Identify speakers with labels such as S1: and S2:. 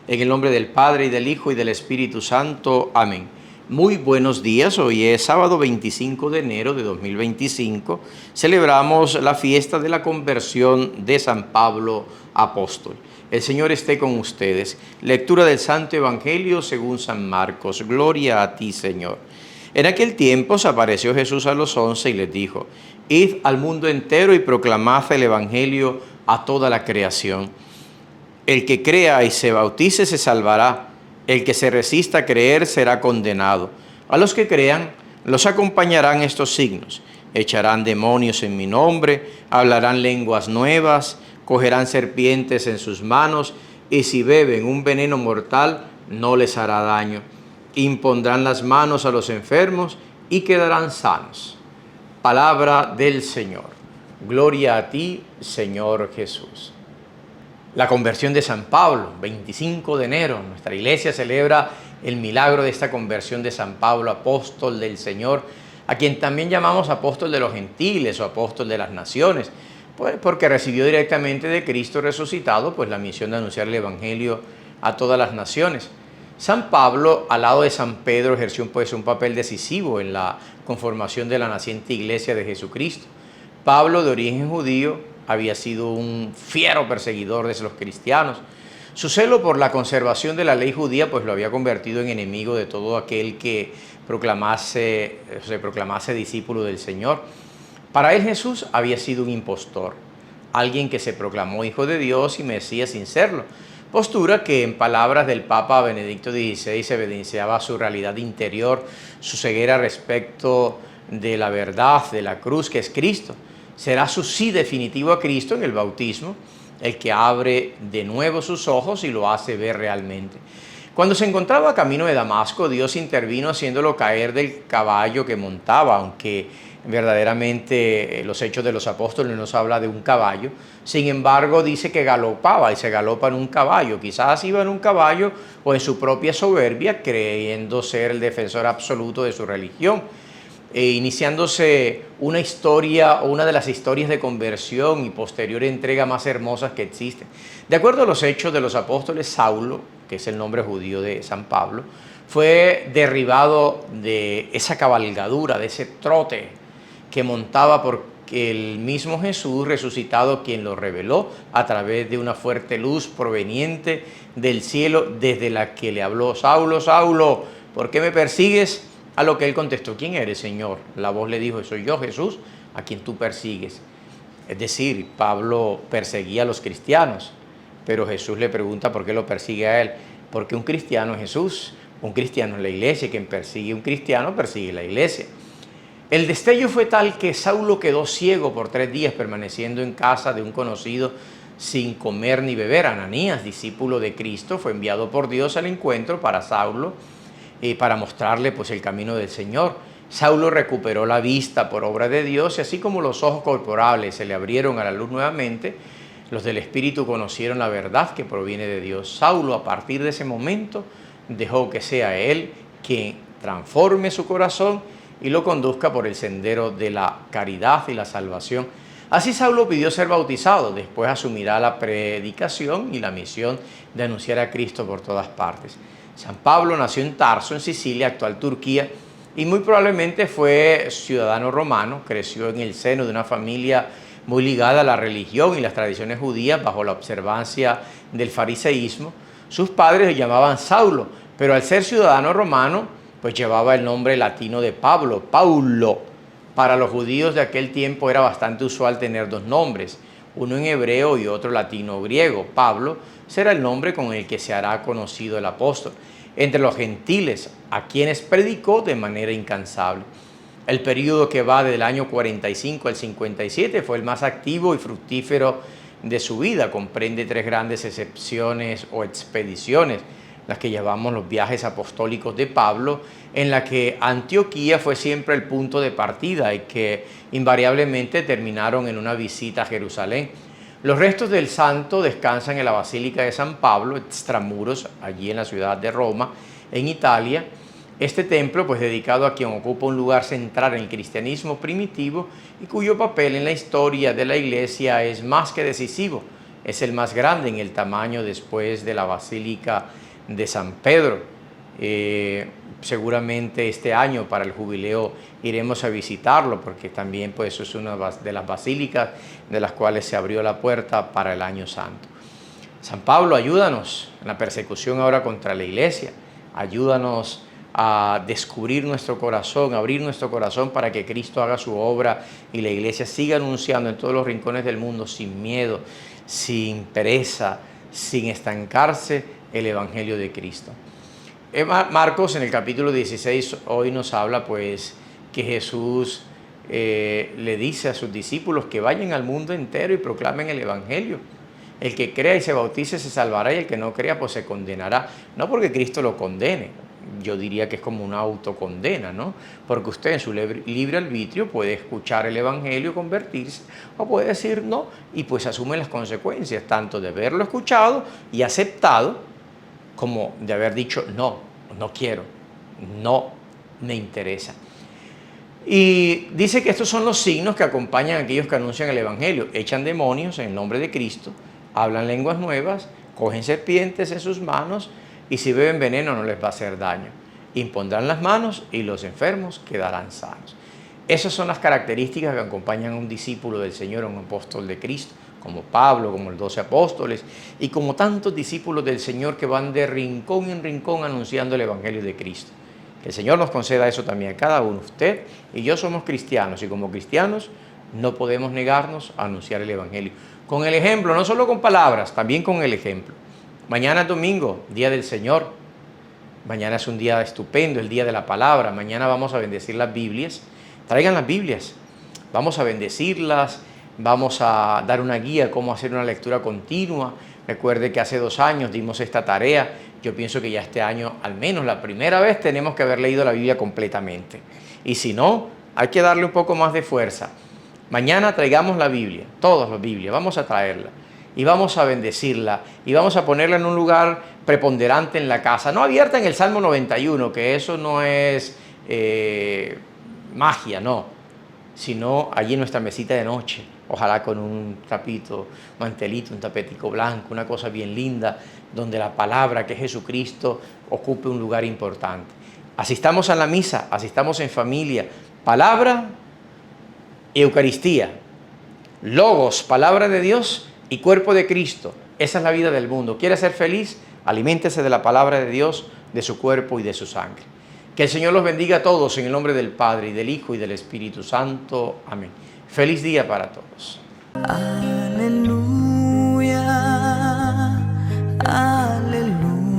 S1: En el nombre del Padre, y del Hijo, y del Espíritu Santo. Amén. Muy buenos días. Hoy es sábado 25 de enero de 2025. Celebramos la fiesta de la conversión de San Pablo Apóstol. El Señor esté con ustedes. Lectura del Santo Evangelio según San Marcos. Gloria a ti, Señor. En aquel tiempo se apareció Jesús a los 11 y les dijo: Id al mundo entero y proclamad el Evangelio a toda la creación. El que crea y se bautice se salvará. El que se resista a creer será condenado. A los que crean, los acompañarán estos signos: echarán demonios en mi nombre, hablarán lenguas nuevas, cogerán serpientes en sus manos, y si beben un veneno mortal, no les hará daño. Impondrán las manos a los enfermos y quedarán sanos. Palabra del Señor. Gloria a ti, Señor Jesús. La conversión de San Pablo, 25 de enero. Nuestra iglesia celebra el milagro de esta conversión de San Pablo, apóstol del Señor, a quien también llamamos apóstol de los gentiles o apóstol de las naciones, pues porque recibió directamente de Cristo resucitado pues la misión de anunciar el Evangelio a todas las naciones. San Pablo, al lado de San Pedro, ejerció pues un papel decisivo en la conformación de la naciente iglesia de Jesucristo. Pablo, de origen judío, había sido un fiero perseguidor de los cristianos. Su celo por la conservación de la ley judía pues lo había convertido en enemigo de todo aquel que se proclamase discípulo del Señor. Para él Jesús había sido un impostor, alguien que se proclamó hijo de Dios y Mesías sin serlo, postura que en palabras del Papa Benedicto XVI se evidenciaba su realidad interior, su ceguera respecto de la verdad de la cruz que es Cristo. Será su sí definitivo a Cristo en el bautismo el que abre de nuevo sus ojos y lo hace ver realmente. Cuando se encontraba camino de Damasco, Dios intervino haciéndolo caer del caballo que montaba, aunque verdaderamente los Hechos de los Apóstoles nos habla de un caballo. Sin embargo, dice que galopaba y se galopa en un caballo. Quizás iba en un caballo o en su propia soberbia, creyendo ser el defensor absoluto de su religión. Iniciándose una historia, una de las historias de conversión y posterior entrega más hermosas que existen. De acuerdo a los Hechos de los Apóstoles, Saulo, que es el nombre judío de San Pablo, fue derribado de esa cabalgadura, de ese trote que montaba porque el mismo Jesús resucitado, quien lo reveló a través de una fuerte luz proveniente del cielo, desde la que le habló: Saulo, Saulo, ¿por qué me persigues? A lo que él contestó: ¿quién eres, Señor? La voz le dijo: soy yo, Jesús, a quien tú persigues. Es decir, Pablo perseguía a los cristianos, pero Jesús le pregunta por qué lo persigue a él. Porque un cristiano es Jesús, un cristiano es la iglesia, quien persigue a un cristiano persigue la iglesia. El destello fue tal que Saulo quedó ciego por 3 días, permaneciendo en casa de un conocido sin comer ni beber. Ananías, discípulo de Cristo, fue enviado por Dios al encuentro para Saulo, para mostrarle pues el camino del Señor. Saulo recuperó la vista por obra de Dios, y así como los ojos corporales se le abrieron a la luz nuevamente, los del Espíritu conocieron la verdad que proviene de Dios. Saulo, a partir de ese momento, dejó que sea Él quien transforme su corazón y lo conduzca por el sendero de la caridad y la salvación. Así Saulo pidió ser bautizado, después asumirá la predicación y la misión de anunciar a Cristo por todas partes. San Pablo nació en Tarso, en Sicilia, actual Turquía, y muy probablemente fue ciudadano romano. Creció en el seno de una familia muy ligada a la religión y las tradiciones judías bajo la observancia del fariseísmo. Sus padres le llamaban Saulo, pero al ser ciudadano romano, pues llevaba el nombre latino de Pablo, Paulo. Para los judíos de aquel tiempo era bastante usual tener 2 nombres, uno en hebreo y otro latino griego. Pablo será el nombre con el que se hará conocido el apóstol entre los gentiles, a quienes predicó de manera incansable. El período que va del año 45 al 57 fue el más activo y fructífero de su vida. Comprende 3 grandes excepciones o expediciones, las que llamamos los viajes apostólicos de Pablo, en la que Antioquía fue siempre el punto de partida y que invariablemente terminaron en una visita a Jerusalén. Los restos del santo descansan en la Basílica de San Pablo, extramuros, allí en la ciudad de Roma, en Italia. Este templo, pues dedicado a quien ocupa un lugar central en el cristianismo primitivo y cuyo papel en la historia de la Iglesia es más que decisivo, Es el más grande en el tamaño después de la Basílica de San Pedro. Seguramente este año para el jubileo iremos a visitarlo, porque también pues es una de las basílicas de las cuales se abrió la puerta para el año santo. San Pablo, ayúdanos en la persecución ahora contra la iglesia. Ayúdanos a descubrir nuestro corazón, abrir nuestro corazón para que Cristo haga su obra y la iglesia siga anunciando en todos los rincones del mundo sin miedo, sin pereza, sin estancarse el Evangelio de Cristo. Marcos en el capítulo 16 hoy nos habla pues que Jesús le dice a sus discípulos que vayan al mundo entero y proclamen el Evangelio. El que crea y se bautice se salvará, y el que no crea pues se condenará. No porque Cristo lo condene, yo diría que es como una autocondena, ¿no? Porque usted en su libre arbitrio puede escuchar el Evangelio, convertirse, o puede decir no, y pues asume las consecuencias, tanto de haberlo escuchado y aceptado, como de haber dicho no, no quiero, no me interesa. Y dice que estos son los signos que acompañan a aquellos que anuncian el Evangelio. Echan demonios en el nombre de Cristo, hablan lenguas nuevas, cogen serpientes en sus manos, y si beben veneno no les va a hacer daño. Impondrán las manos y los enfermos quedarán sanos. Esas son las características que acompañan a un discípulo del Señor, a un apóstol de Cristo, como Pablo, como los 12 apóstoles, y como tantos discípulos del Señor que van de rincón en rincón anunciando el Evangelio de Cristo. Que el Señor nos conceda eso también a cada uno. Usted y yo somos cristianos, y como cristianos no podemos negarnos a anunciar el Evangelio. Con el ejemplo, no solo con palabras, también con el ejemplo. Mañana es domingo, día del Señor. Mañana es un día estupendo, el día de la palabra. Mañana vamos a bendecir las Biblias. Traigan las Biblias. Vamos a bendecirlas. Vamos a dar una guía de cómo hacer una lectura continua. Recuerde que hace 2 años dimos esta tarea. Yo pienso que ya este año, al menos la primera vez, tenemos que haber leído la Biblia completamente. Y si no, hay que darle un poco más de fuerza. Mañana traigamos la Biblia, todas las Biblias, vamos a traerla. Y vamos a bendecirla, y vamos a ponerla en un lugar preponderante en la casa. No abierta en el Salmo 91, que eso no es magia, no. Sino allí en nuestra mesita de noche. Ojalá con un tapito, mantelito, un tapetico blanco, una cosa bien linda, donde la palabra que es Jesucristo ocupe un lugar importante. Asistamos a la misa, asistamos en familia. Palabra, Eucaristía, Logos, palabra de Dios, y cuerpo de Cristo. Esa es la vida del mundo. ¿Quiere ser feliz? Aliméntese de la palabra de Dios, de su cuerpo y de su sangre. Que el Señor los bendiga a todos en el nombre del Padre, y del Hijo, y del Espíritu Santo. Amén. Feliz día para todos.
S2: Aleluya, aleluya.